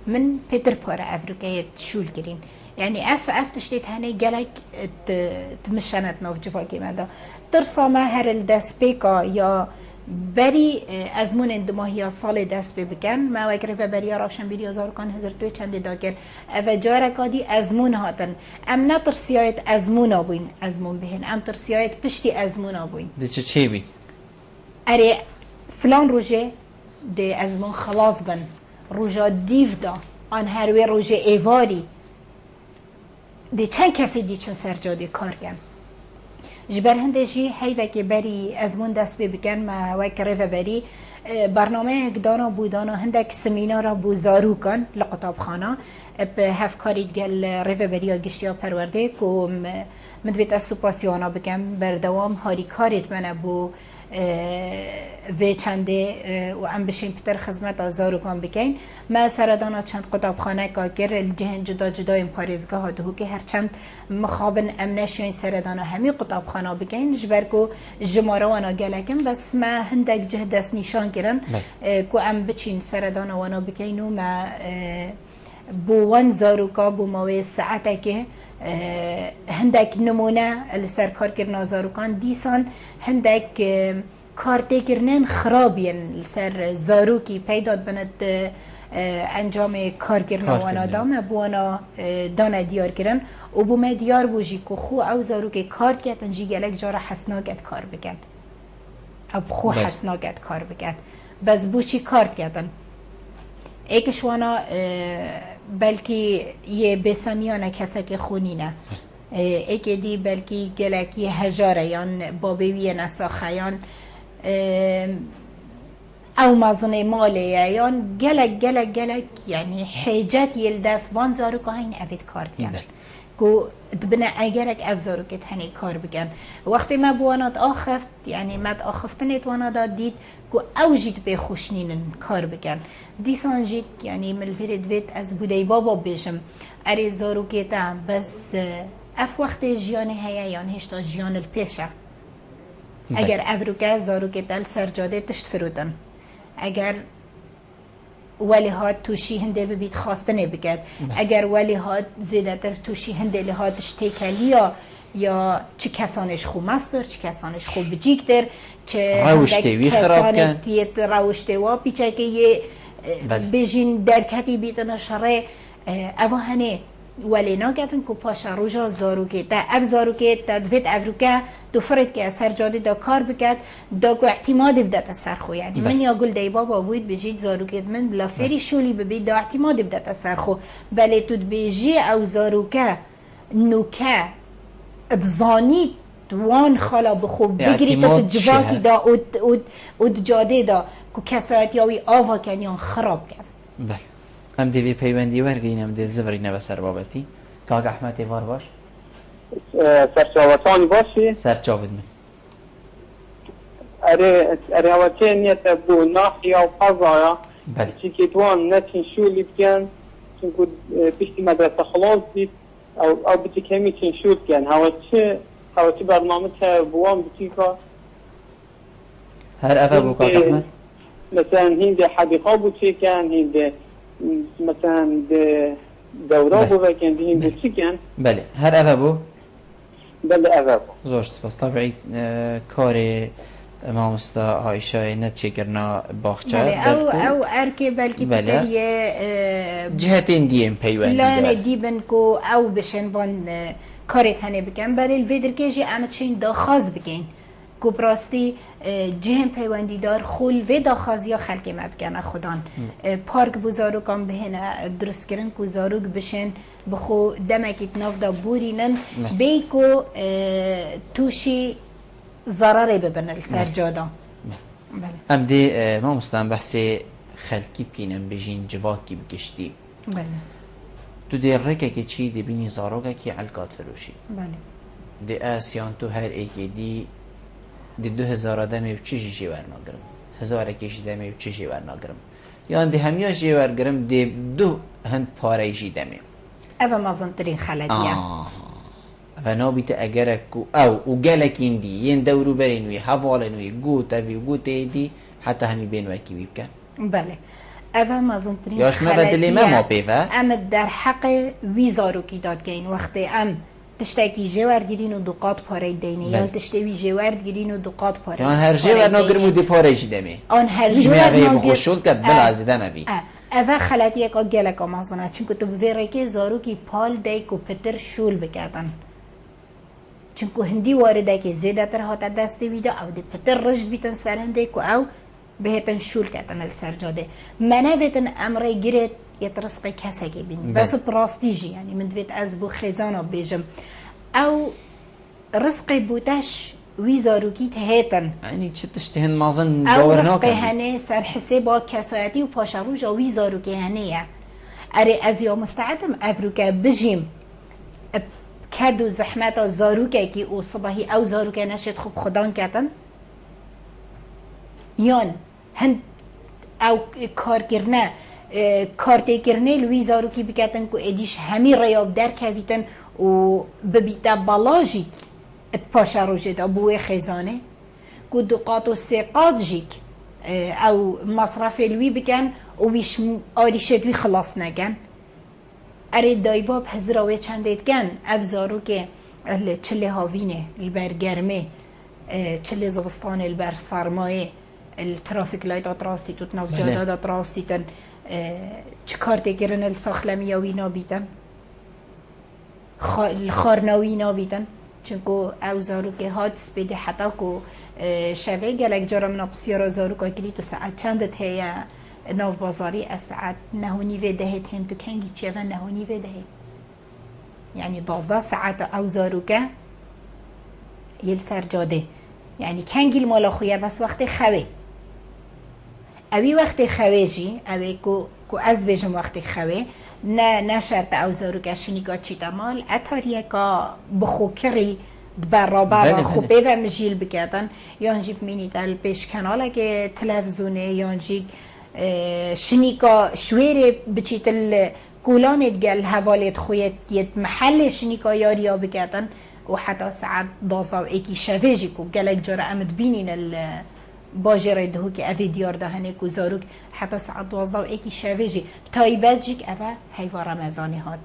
من پیتر پاره افریقای شول کرین یعنی اف تشتیت هنه گلک تمشنت ناف جواکی مده ترسامه هر الدست بیکا یا بری از من اندماهی سال دست بکن ما وکره و بری روشن بیری زاروکان هزار توی چند داگر و جارکادی ازمون هاتن ام نترسیایت ازمون آبوین ازمون بهن ام ترسیایت پشتی ازمون آبوین ده چه بید؟ اره فلان روژه ده ازمون خلاص بن روژا دیو دا آن هروی روژه ایواری ده چند کسی دی چند سرجاده کار کن جبر هنده جی حیوه که بری ازمون دست بکن ما وکره و بری برنامه اگدانا بودانا هندک سمینارا بو زاروکان لقطاب خانه به هفکاری گل ریو بری ها گشتی ها پرورده که مدویت از سپاسیانا بکن بردوام هاری کاریت منه بو و چنده و ام بشین پتر خدمت زاروکان بکن ما سردانا چند قطابخانه کاگر الجهن جدا این پاریزگاه ها دهو که هر چند مخابن امنش این سردانا همی قطابخانه بکن جبر که جماره وانا گلکن بس ما هندک جه دست نشان کرن که ام بچین سردانا وانا بکن و ما بو وان زاروکا بو موی ساعته که هندک نمونه لسر کار کردن زاروکان دیسان هندک کارت کردن خرابین لسر زاروکی پیداد بند انجام کار کردن وانا دام بوانا دانه دیار کردن و بو ما دیار بوجی که خو او زاروکی کار کردن جی گلک جارا حسناکت کار بکرد اب خو حسناکت کار بکرد بس بوچی کار کردن ایکش وانا بلکی یه بسامیانه کسا که خونینه ایک دی بلکی گلکی هجاره یان بابوی نساخیان او مزنه ماله یان گلک یعنی حیجت یلدف وان زارو که این اوید کار کرد که دبنا اگرک افزارو که تنی کار بگن وقتی ما بوانات آخفت یعنی مد آخفتنیت وانات دید که او جید به خوشنین کار بگن دیسان جید یعنی ملفیر دوید از بودای بابا بیشم اری زارو که تا بس اف وقت جیانه هیا یان هشتا جیان الپیشه اگر افروکه زارو که تل سرجاده تشت فرودن اگر ولی هات توشی هنده ببید خواستنه بگد اگر ولی هات زیده تر توشی هنده لحاتش تیکلیا یا چه کسانش خوب مستر چه کسانش خوب بجیک در چه روشتوی خراب کن روشتوا پیچه که یه بجین درکتی بیتنا شره اوه هنه ولی ناگهان کو پاشا روزا زاروکی تا اف زاروکی تا دوید افروکه دو فرد که سرجاده دا کار بکد دا کو اعتماد بدت سرخو یعنی من یا گل دی بابا بود بجید زاروکی من بلا فری شولی ببید دا اعتماد بدت سرخو بله تو بجی او زاروکه نوکه ابزانی وان خالا بخوب بگیری تا جواکی دا او جاده دا کو کسایت یاوی آوا کنیان خراب کن. بله ام دیوی پیوندی ورگین ام دیو زوری نبسر بابتی کاغ احمد ایوار باش سرچاوتانی باشی؟ سرچاوت من اره هواچه نیت بو ناخی او قضایا بله چی که توان نتین شولی بکن چون که پیشتی مدرسه خلاص دید او بچی کمی چین شول کن هواچه برنامه که بوان بچی که هر افا بو کاغ احمد مثلا هند حدیقه بو چی کن هند مثلا دورا بو بکن هند بو چی کن بله هر افا بو بله افا بو زور سپاس طبعی کار مامستا عایشه نتچه کرنا باخچه او ارکه بلکی بتر یه جهتین دیم پیوندی دار لانه دیبن کو او بشن وان کارت هنه بکن برای الویدر که جی امت شین داخاز بکن کو براستی جهم پیوندی دار خول و داخازی ها خلق ما بکن خودان پارک بزارو کام بهنه درست کرن کو زاروک بشن بخو دمکیت ناف دا بورینن بی کو توشی ضرره ببن السرجاده ام دی ما مستان بحثی خلقی بکینم بجین جواکی بکشتی بله تو دی رکه که چی دی بینی زاروگه که علکات فروشی بله دی آسیان تو هر ایکی دی 2000 دمی و چیزی جیور نگرم 1000 کشی دمی و چیزی جیور نگرم یان دی همیا جیور گرم دی دو هند پاره جی دمی اوه مازنترین خلدیه و نابیت اگر او گلکین دی ین دورو برینوی حوالنوی گوت اوی گوت ایدی حتی همی بینوی کی بیبکن بله اوه مازنترین یاش ما بدلی ما بیوه ام در حق ویزارو کی داد گین وقتی ام تشتکی جوار گیرین و دوقات پاره دینه یا تشتوی جوار گیرین و دوقات پاره یان هر جوار نگرم و دی پاره جدمی آن هر جوار نگرم خوشول کد بلازیده مبی اوه خلطی اکا گلک آمازنه چون که تو بویره که زارو کی پال دی کو پتر شول بکردن چون که هندی وارده که زیده تر هاته دسته ویده او دی پتر رشد بیتن سرنده که او بهتن شول کردن السرجاده منه ویتن امره گیرد يترسقي كاساكي بين بس براستيجي يعني من دويت أزبو خزانة بيجم أو رزقي بوتاش ويزاروكي تهاتن يعني تشتهن مازن أو جورناك رزقي هني سر حسابا كاساتي وباشاروجا ويزاروكي هنية أري أزيو مستعدم أفروكا بجيم كادو زحمات زاروكا كي أو صباحي أو زاروكا نشد خوب خدان كاتن يون هند أو كاركرنا کارتی کرنه لوی زاروکی بکتن که ادیش همی ریاب در کویتن و ببیتا بالاجیک ات پاشا روشه دا بوی خزانه که دوقات و سیقات جیک او مصرف لوی بکن و ویش آریشت وی خلاص نکن اره دایباب هزراوی چندید کن اف زاروکی چله هاوینه البرگرمه چله زغستان البر سرمایه الترافیک لایت راستی تو ناف جادات راستی تن چه کارتی گرن الساخلمی اوی نابیدن خارناوی نابیدن چونکو او زارو که حادث بده حتی که شوه گلک جارم نابسیار زارو که کلی تو ساعت چندت هیا ناف بازاری از ساعت نهونی و دهت هم تو کنگی چیه و نهونی و دهت یعنی 12 ساعت او زارو که یل سرجاده یعنی کنگی المالا خویه بس وقت خوه اوی وقت خوه جی اوی کو از بجم وقت خوه نه شرط او زارو که شنیگا چی دمال اتاریه که بخوکری برابر خوبه و مجیل بکردن یانجیب مینید پیش کاناله که تلویزیونه یانجیب شنیگا شویره بچیت کولانت گل حوالت خویت یه محل شنیگا یاریا بکردن و حتی ساعت 12 و ایکی شوه جی که گلک جاره امد بینین باجره دهو که اوی دیار دهنه که زاروک حتی ساعت 12 و ایکی شوه جی تایبت جی که اوه حیوه رمضانی هاد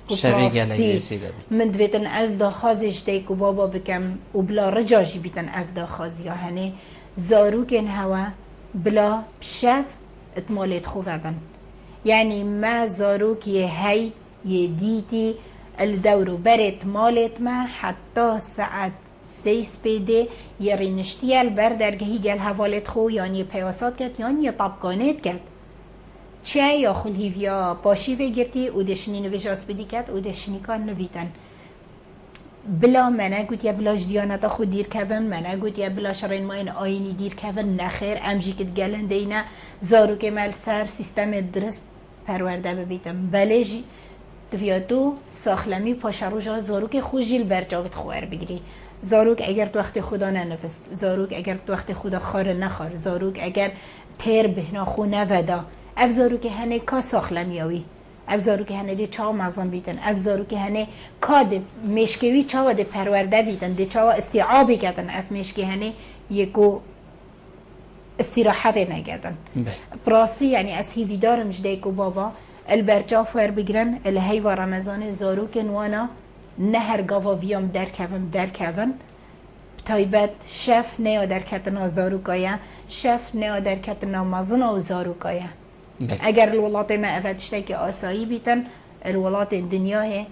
شوه گلگی سیده بیت من دویتن از داخازش دی که بابا بکم و بلا رجاجی بیتن اف داخازی هنه زاروک این هوا بلا بشف اتمالت خوبه بن یعنی ما زاروکی هی يديتي الدور برت مالت ما حتى ساعت 3 سپیده یه رینشتی البر درگهی گل حوالت خو یعنی پیاسات کرد یعنی طبقانت کرد چه یا خلهیویا باشی بگیرتی او دشنی نویش آسپیدی کرد او دشنی کار نویتن بلا منه گوت یا بلاش دیانتا خود دیر کون منه گوت یا بلا شرین ما این آینی دیر کون نخیر امجی کت گلنده اینا زارو که مل سر سیستم درست پرورده ببیتم بلجی تو ساخلمی پاشروجا زارو که خوشیل برجاوت خوار بگیری زاروک اگر تو وقت خدا ننفست زاروک اگر تو وقت خدا خار نخار زاروک اگر تیر بهنا خو نودا اف زاروک هنه کا ساخلمیاوی اف زاروک هنه دی چاو مازن بیتن اف زاروک هنه کا دی مشکوی چاو دی پرورده بیتن دی چاو استیعابی کتن اف مشکی هنه یکو استراحت نگردن براستی یعنی از هیوی دارم جده کو بابا البرجاف ور بگرن الهی و رمضان زاروک نوانا نهر گاوا ویام درکون تایبت شف نیا درکتنا زاروکایا شف نیا درکتنا مازنا زاروکایا اگر الولات ما افتشته که آسایی بیتن الولات دنیاه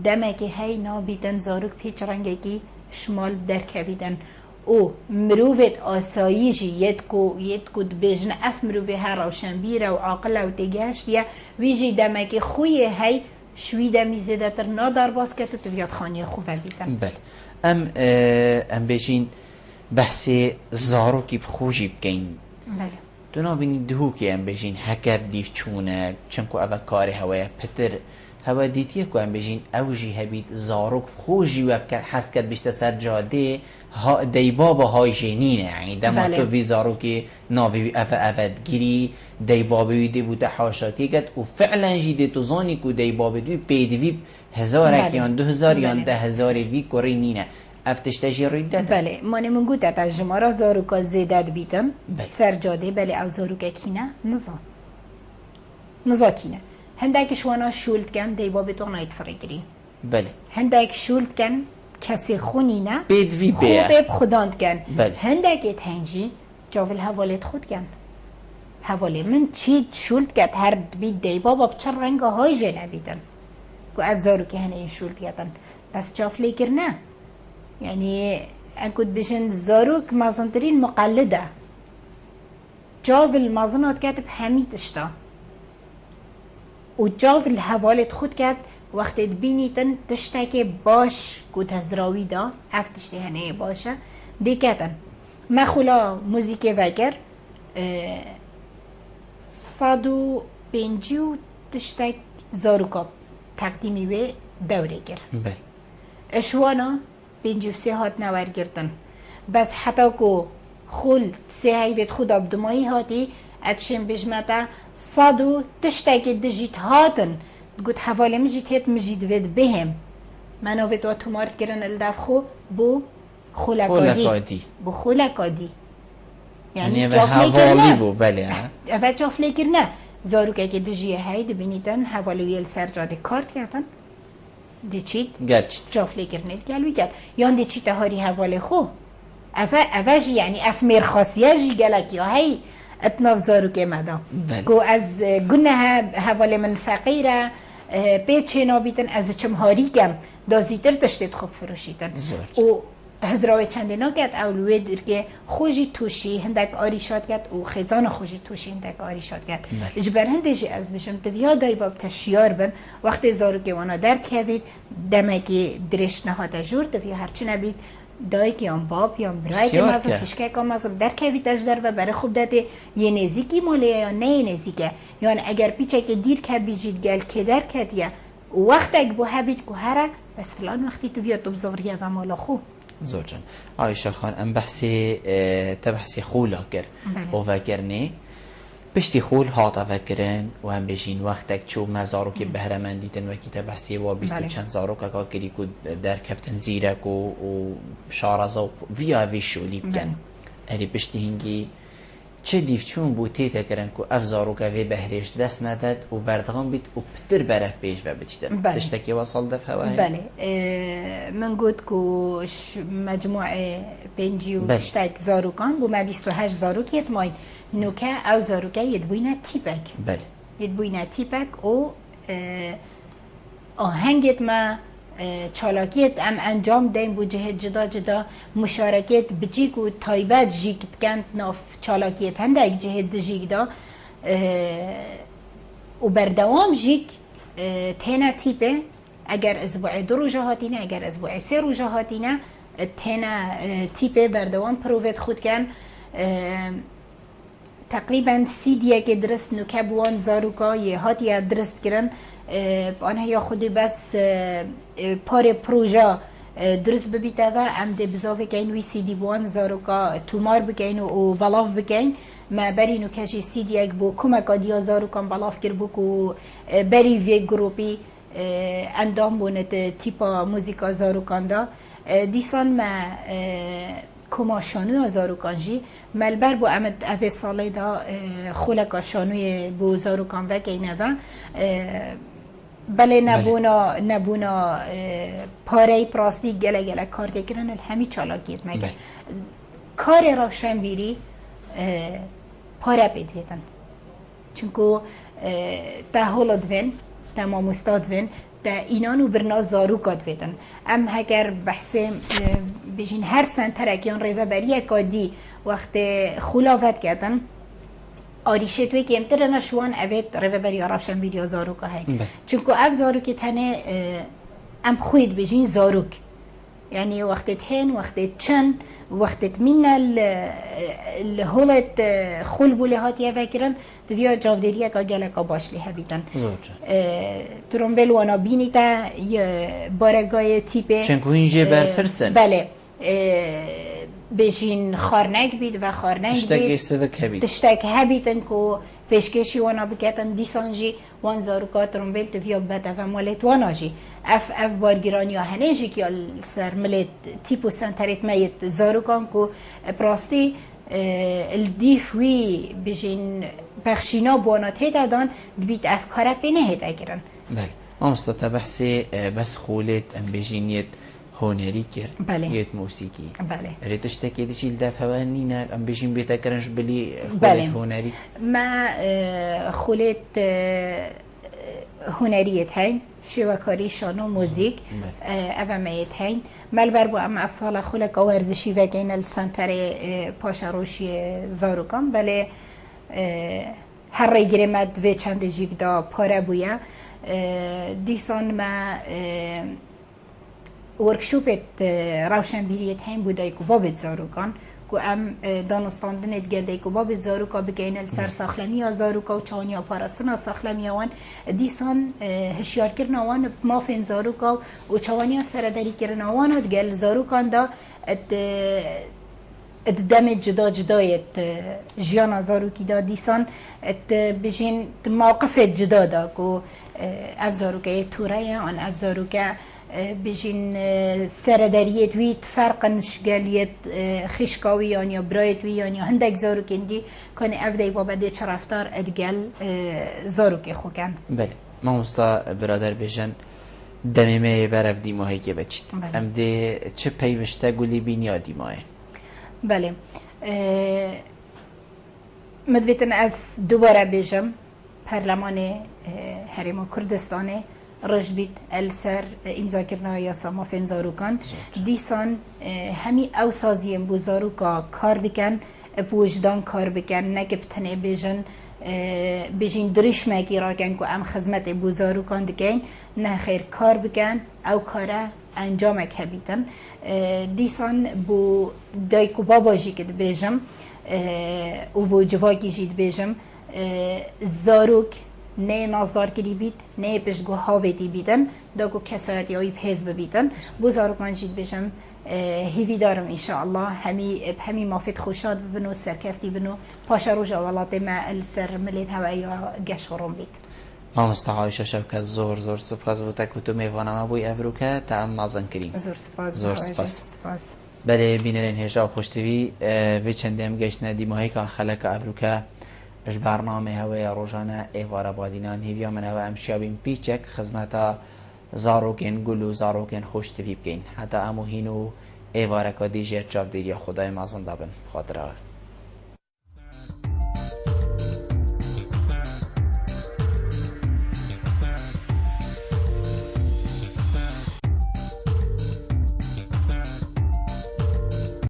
دمه که هی نا بیتن زاروک پیچ رنگه که شمال درکویدن او مروفت آساییجی یدکو دبیجن اف مروفه هر روشنبیر و عاقل و تگشت یا ویجی دمه که خوی هی شویده میزده تر نادار باز که تو بیاد خانی خوبه بیتن بله ام بیشین بحث زاروکی بخوشی بکین بله تو نابینی دهو که ام بیشین هکر دیف چونه چنکو اوه کار هواه پتر هوا دیتیه که ام بیشین اوجی هبید زاروک خوشی و بکر حس کرد بیشتر سر جاده دیبابا های جنینه یعنی دما تو وی زاروکی ناوی اوه گیری دیبابی دی بوده حاشاتی کرد و فعلا جیده تو زانی که دیبابی دوی پیدوی 1000 یا 2000 یا 10,000 وی کاری نینه افتشتجی روی داده بله مانه من گوته تا جمارا زاروکا زیدد بیتم سر جاده بله او زاروکا کینه نزا کینه هندک شوانا شولد کن دیبابی تو نایت فرگیری بله هندک شولد کن کسی خونی نه بیدوی خوب خداند کن بله هندک تنجی جاول حوالت خود کن حواله من چی شولد کرد هر بید دیبابا بچه رنگه های جنه بیدن که افزارو که هنه این شولد کردن پس چاف لیکر نه یعنی اکود بشن زاروک مازنترین مقلده جاول مازنات کتب همید اشتا و جاول حوالت خود کرد وقت بینیتن تشتاک باش که تزراوی دا افتشتی هنه باشه دیکتن مخولا موزیک وگر 150 تشتاک زاروکا تقدیمی به دوره کرد بله اشوانا 53 هات نور گردن بس حتی که خل سه های بید خود abdumایی هاتی اتشم بجمتا 100 تشتاک دجیت هاتن گوت حواله مجید هیت مجید وید بهم منو وید و تمارد گرن الدف خو بو خولکادی بو خولکادی یعنی به حوالی بو بله اوه جافلی کرنه زاروکه که دجیه های دبینیدن حوالویل سر جاده کارت کردن دی چید جافلی کرنه گلوی کرد یان دی چید هاری حواله خو اوه جی یعنی اف مرخاصیه جی گلکی های اتناف زاروکه مدا گو از گنه حواله من فقیره پیچه نابیدن از چمهاری گم دازیتر تشتید خوب فروشیدن و هزراوی چنده ناگد اولوی در که خوشی توشی هندک آریشاد گد و خیزان خوشی توشی هندک آریشاد گد اجبر هندشی از بشم تویا دای باب تشیار بن وقت زاروکه وانا در کوید دمکی درشت نهاده جور تویا هرچی نبید دایی که هم باب یا برای که مازم کشکه که مازم در کوید اجدر و برای خوب داده یه نزیکی مالیه یا نه نزیکه یعنی اگر پیچه که دیر کد بیجید گل که در کدیه وقت اگه بو هبید که هره بس فلان وقتی تویا تو بزاوریه و مالا خوب زوجان عایشه خان ام بحثی تبحثی خولا کر و وکرنی پشتی خول هات وکرن و هم بشین وقتک چو مزارو که بهرمند دیدن و کی تبحثی و 20 چند زارو که کاری کو در کفتن زیرک و شارزا ویا وی شولی بکن اری پشتی هنگی چه دیفچون بوتی تکرن کو افزارو که وی بهرش دست نداد و بردغم بیت و پتر برف پیش بچیدن تشتکی وصل دف هواه بله من گفت کو مجموعه 58 زاروکان بو ما 28 زاروکیت مای نوکه او زاروکه یدبوینه تیپک بله یدبوینه تیپک و آهنگت ما چالاکیت ام انجام دیم بو جهت جدا جدا مشارکت بچیک و تایبت جیکت کند ناف چالاکیت هندک جهت جیک دا و بردوام جیک تینا تیپه اگر اسبوع 2 روزه هاتینه اگر اسبوع 3 روزه هاتینه تینا تیپه بردوام پروفت خود کن تقریبا 30 که درست نکبوان زاروکا یه هاتی درست کرن آنها یا خود بس پار پروژه درست ببیته و عمده بزاوه که اینوی سی دی بوان زاروکا تومار بکن و بلاف بکن ما بری نو کشی سی دی اک بو کمکا دیا زاروکان بلاف کر بکو بری وی گروپی اندام بونت تیپا موزیکا زاروکان دا دیسان ما کما شانوی زاروکان جی ملبر بو امد اوه ساله دا خولکا شانوی بو زاروکان و که نوه بله نبونا پاره پراستی گله کار دکرن همی چالاکیت مگر کار روشن بیری پاره پیدیدن چونکو تا هولد وین تا ماموستاد وین تا اینانو برنا زاروکات ویدن ام هگر بحث بجین هر سنتر اکیان ریوه بریه کادی وقت خلافت کردن آریشه توی که امتر نشوان اوید ریوه بری روشن بیری زاروکا های چونکو اف زاروکی تنه ام خوید بجین زاروک یعنی وقتت هن وقتت چن وقتت من الهولت خل بوله هاتیه فکرن دویا جاودریه که گلک باش لیه بیدن ترومبل وانا بینی تا بارگای تیپه چنکو اینجا برپرسن بله بجین خارنگ بید و خارنگ بید تشتک هبیدن که پیشکشی وانا بکتن دیسانجی وان زاروکا ترومبل تویا بده و مالت وانا جی اف بارگیرانی ها هنه جی که سر ملت تیپو سنتریت میت زاروکان که پراستی الدیفوی بجین بخشینا بوانات هیت دان بید افکاره پینه هیت اگرن بله ما مستطع بحثی بس خولت ام بجینیت هنری کرد بله یت موسیقی بله ریتش تکی دیشیل دفعه و نینه ام بجین بیتا کرنش بلی خولت هنری ما خولت هنریت هین شوکاری شانو موزیک اواميت هين مالبر بو ام افصال خلق ورزشی و گین السنتر پاشروشی زاروکان بله هر ریگری مد و چند جیگ دا پاره بویا دیسان ما ورکشوپت روشنبیریت هین بودای که بابت زاروکان که ام دانستاندنت گلده که بابت زاروکا بگین السر ساخلمی ها زاروکا و چانیا پارستنا ساخلمی وان دیسان هشیار کرن وان مافین زاروکا و چوانیا سرداری کرن وان گل زاروکان دا دم جدا جدایت جیانا زاروکی دا دیسان بجین موقف جدا دا که اف زاروکا توره آن اف زاروکا بجین سرداریت ویت فرقنش گلیت خشکاوی یا برایت وی یا هندک زاروکندی کنی افدی بابده چرفتار ادگل زاروکی خوکن بله ما مستا برادر بجن دمیمه برف دیماهی که بچید ام ده چه پیوشته گلی بینیا دیماهی بله مدویتن از دوباره بجم پرلمان حریم کردستانه رجبیت السر امضا کردن یاسا مافین زاروکان دیسان همی او سازیم بو زاروکا کار دکن بوجدان کار بکن نگه بتنه بجین دریش مگی را کن که ام خدمت بو زاروکان دکن نه خیر کار بکن او کاره انجام کبیتن دیسان بو دایکو بابا جی کد بیجم و بو جواکی جید بیجم زاروک نه نازدار کری بید نه پشگو هاویدی بیدن داگو کسایتی هایی حزب بیدن بو زاروکان جید بیشم هیوی دارم انشاءالله همی مافید خوشاد ببنو سرکفتی بنو پاشا روژا ولات ما السر ملین هوایی گشورون بید ما مستحایش شبکه زور سپاس بودک و تو میوانم بوی افروکه تا ام مازن کریم زور سپاس بله بینرین هجا خوشتوی و چندیم گشت ندیمه که خلق افروکه اش برنامه هوای روزانه ایوار بادینان هیویا من هوا امشیابین پیچک خدمتا زاروکن گلو زاروکن خوشتوی بگین حتی امو هینو ایوار که دیجه چاف دیریا خدای مازن دابن خاطره